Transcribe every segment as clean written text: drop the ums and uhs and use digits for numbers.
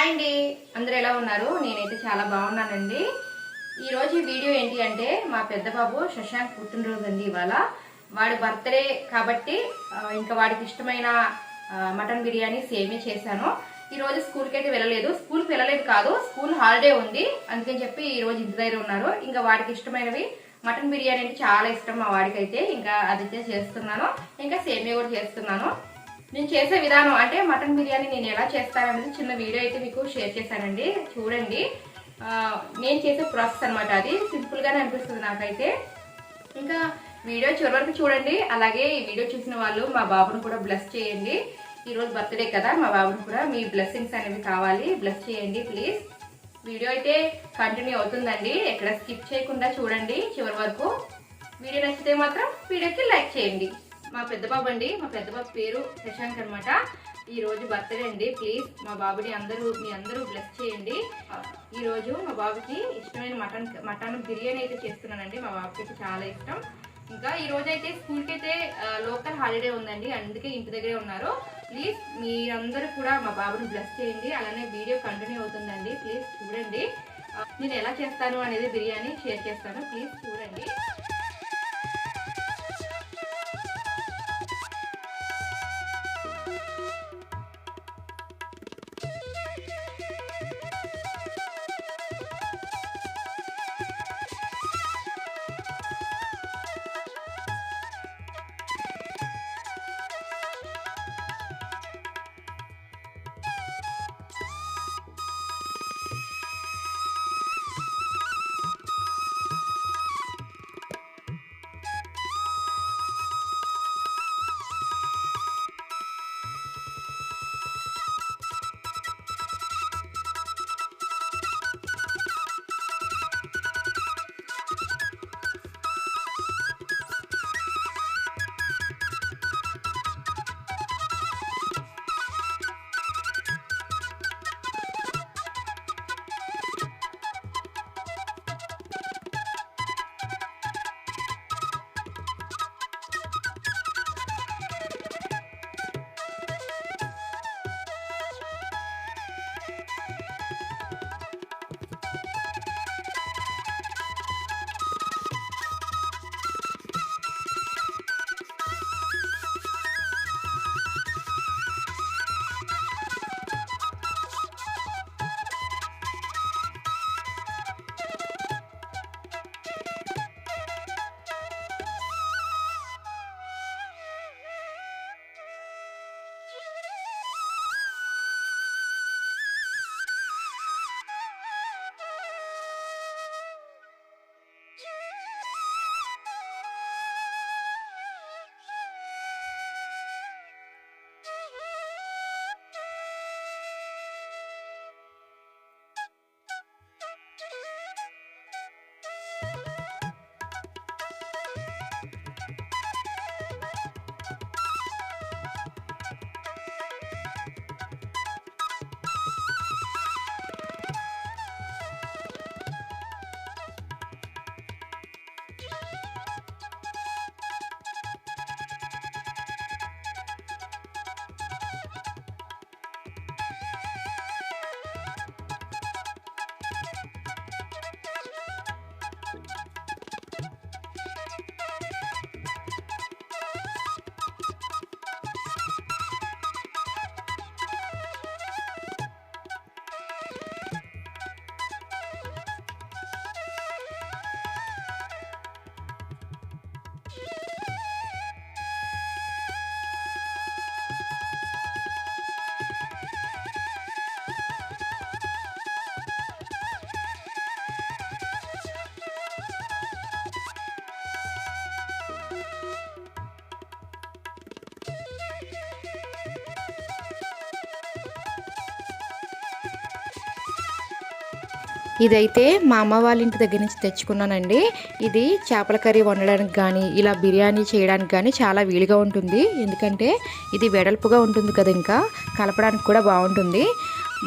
Hi అండి, అందరూ ఎలా ఉన్నారు? నేనైతే చాలా బాగున్నానండి. ఈరోజు వీడియో ఏంటి అంటే మా పెద్ద బాబు శశాంక్ పుట్టినరోజు అండి. ఇవాళ వాడి బర్త్డే కాబట్టి ఇంకా వాడికి ఇష్టమైన మటన్ బిర్యానీ సేమే చేశాను. ఈరోజు స్కూల్కి అయితే వెళ్ళలేదు కాదు, స్కూల్ హాలిడే ఉంది. అందుకని చెప్పి ఈరోజు ఇంటి దగ్గర ఉన్నారు. ఇంకా వాడికి ఇష్టమైనవి మటన్ బిర్యానీ అంటే చాలా ఇష్టం మా వాడికైతే. ఇంకా అదైతే చేస్తున్నాను, ఇంకా సేమియా కూడా చేస్తున్నాను. నేను చేసే విధానం అంటే మటన్ బిర్యానీ నేను ఎలా చేస్తాననేది చిన్న వీడియో అయితే మీకు షేర్ చేశానండి, చూడండి. నేను చేసే ప్రాసెస్ అనమాట. అది సింపుల్గానే అనిపిస్తుంది నాకైతే. ఇంకా వీడియో చివరి వరకు చూడండి. అలాగే ఈ వీడియో చూసిన వాళ్ళు మా బాబును కూడా బ్లెస్ చేయండి. ఈరోజు బర్త్డే కదా, మా బాబును కూడా మీ బ్లెస్సింగ్స్ అనేవి కావాలి, బ్లెస్ చేయండి ప్లీజ్. వీడియో అయితే కంటిన్యూ అవుతుందండి, ఎక్కడ స్కిప్ చేయకుండా చూడండి చివరి వరకు. వీడియో నచ్చితే మాత్రం వీడియోకి లైక్ చేయండి. మా పెద్ద బాబు అండి, మా పెద్ద బాబు పేరు శశాంక్ అనమాట. ఈ రోజు బర్త్డే అండి. ప్లీజ్ మా బాబుని మీ అందరూ బ్లెస్ చేయండి. ఈ రోజు మా బాబుకి ఇష్టమైన మటన్ బిర్యానీ అయితే చేస్తున్నానండి. మా బాబుకి అయితే చాలా ఇష్టం. ఇంకా ఈ రోజు అయితే స్కూల్కి అయితే లోకల్ హాలిడే ఉందండి, అందుకే ఇంటి దగ్గరే ఉన్నారు. ప్లీజ్ మీరందరూ కూడా మా బాబుని బ్లెస్ చేయండి. అలానే వీడియో కంటిన్యూ అవుతుందండి, ప్లీజ్ చూడండి. నేను ఎలా చేస్తాను అనేది బిర్యానీ షేర్ చేస్తాను, ప్లీజ్ చూడండి. ఇదైతే మా అమ్మ వాళ్ళ ఇంటి దగ్గర నుంచి తెచ్చుకున్నానండి. ఇది చేపల కర్రీ వండడానికి కానీ ఇలా బిర్యానీ చేయడానికి కానీ చాలా వీలుగా ఉంటుంది. ఎందుకంటే ఇది వెడల్పుగా ఉంటుంది కదా, ఇంకా కలపడానికి కూడా బాగుంటుంది.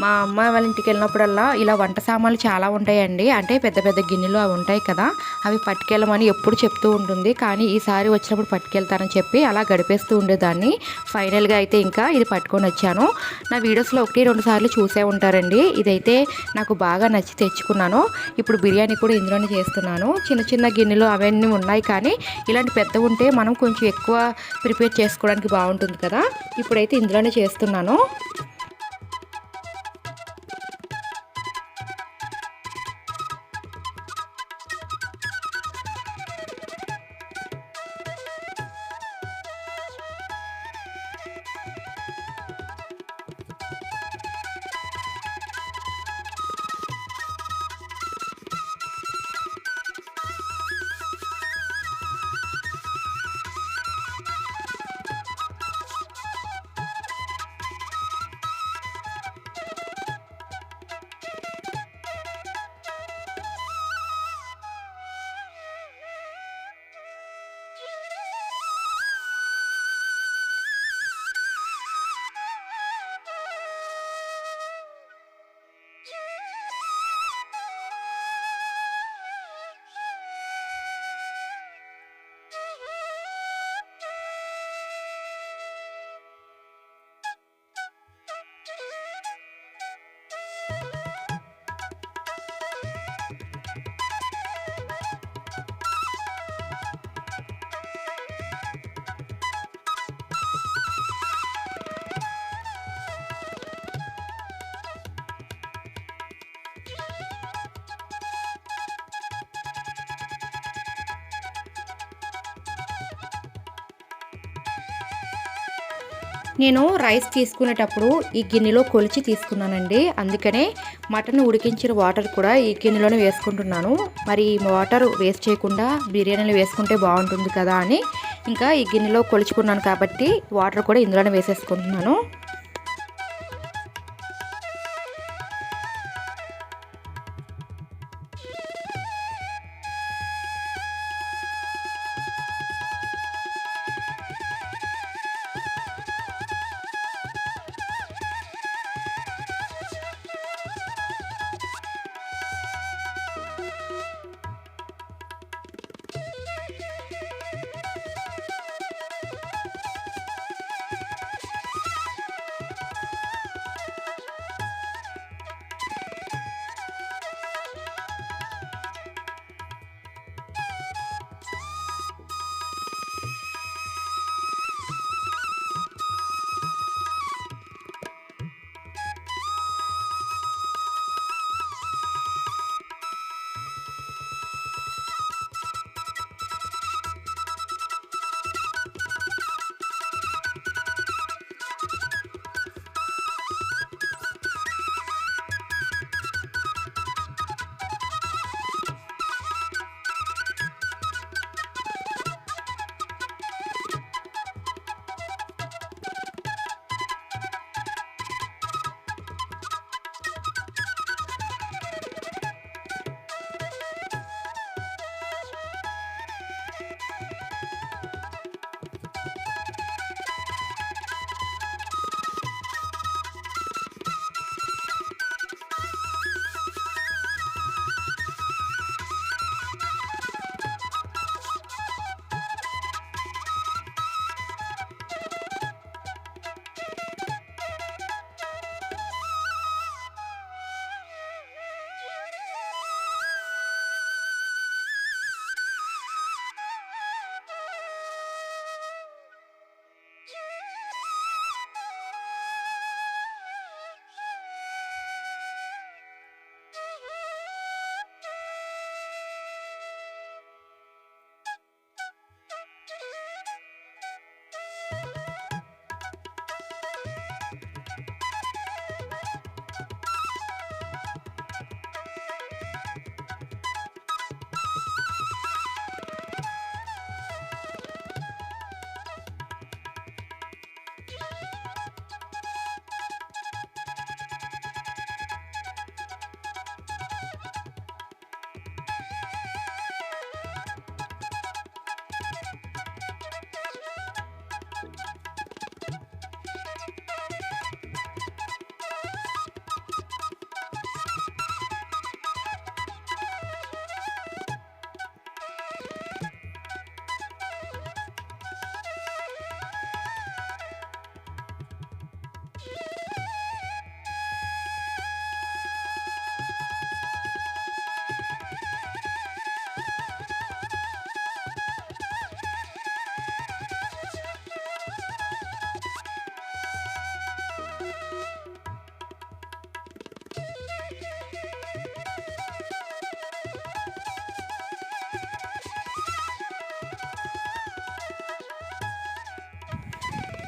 మా అమ్మ వాళ్ళ ఇంటికి వెళ్ళినప్పుడల్లా ఇలా వంట సామాన్లు చాలా ఉంటాయండి. అంటే పెద్ద పెద్ద గిన్నెలు అవి ఉంటాయి కదా, అవి పట్టుకెళ్ళమని ఎప్పుడు చెప్తూ ఉంటుంది. కానీ ఈసారి వచ్చినప్పుడు పట్టుకెళ్తానని చెప్పి అలా గడిపేస్తూ ఉండేదాన్ని. ఫైనల్గా అయితే ఇంకా ఇది పట్టుకొని వచ్చాను. నా వీడియోస్లో 1-2 సార్లు చూసే ఉంటారండి. ఇదైతే నాకు బాగా నచ్చి తెచ్చుకున్నాను. ఇప్పుడు బిర్యానీ కూడా ఇందులోనే చేస్తున్నాను. చిన్న చిన్న గిన్నెలు అవన్నీ ఉన్నాయి, కానీ ఇలాంటి పెద్ద ఉంటే మనం కొంచెం ఎక్కువ ప్రిపేర్ చేసుకోవడానికి బాగుంటుంది కదా. ఇప్పుడైతే ఇందులోనే చేస్తున్నాను. నేను రైస్ తీసుకునేటప్పుడు ఈ గిన్నెలో కొలిచి తీసుకున్నానండి. అందుకనే మటన్ ఉడికించిన వాటర్ కూడా ఈ గిన్నెలోనే వేసుకుంటున్నాను. మరి ఈ వాటర్ వేస్ట్ చేయకుండా బిర్యానీలో వేసుకుంటే బాగుంటుంది కదా అని ఇంకా ఈ గిన్నెలో కొలుచుకున్నాను కాబట్టి వాటర్ కూడా ఇందులోనే వేసేసుకుంటున్నాను.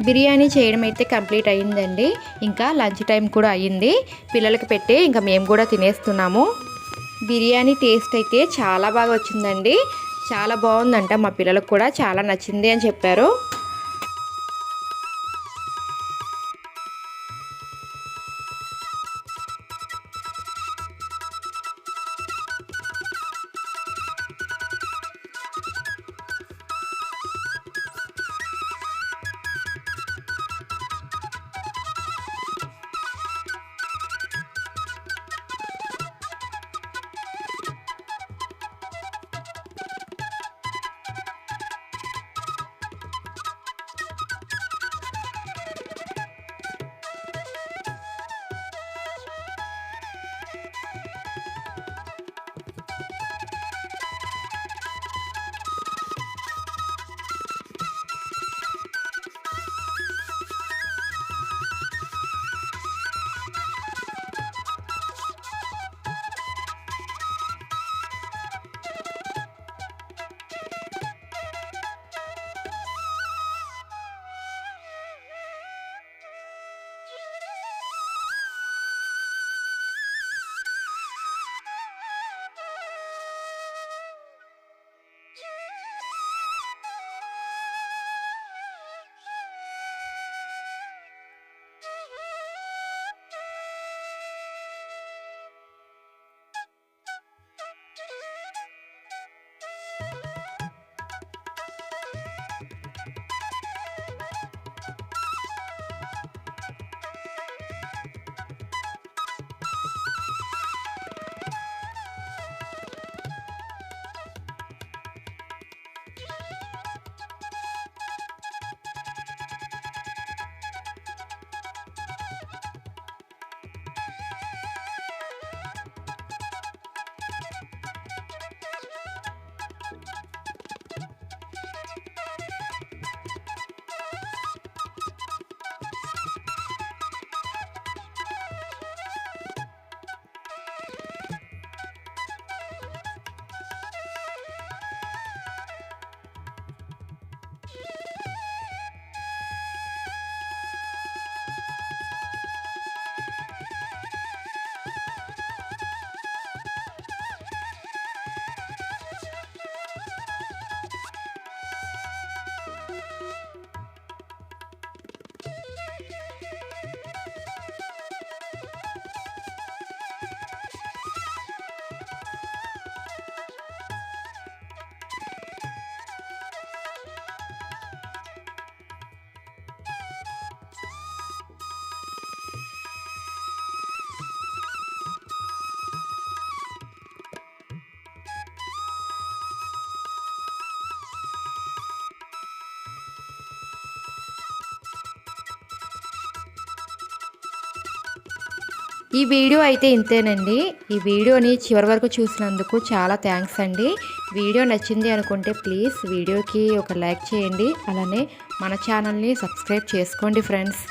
బిర్యానీ చేయడం అయితే కంప్లీట్ అయ్యిందండి. ఇంకా లంచ్ టైం కూడా అయ్యింది. పిల్లలకి పెట్టి ఇంకా మేము కూడా తినేస్తున్నాము. బిర్యానీ టేస్ట్ అయితే చాలా బాగా వచ్చిందండి. చాలా బాగుందంట. మా పిల్లలకు కూడా చాలా నచ్చింది అని చెప్పారు. ఈ వీడియో అయితే ఇంతేనండి. ఈ వీడియోని చివరి వరకు చూసినందుకు చాలా థ్యాంక్స్ అండి. వీడియో నచ్చింది అనుకుంటే ప్లీజ్ వీడియోకి ఒక లైక్ చేయండి. అలానే మన ఛానల్ని సబ్స్క్రైబ్ చేసుకోండి ఫ్రెండ్స్.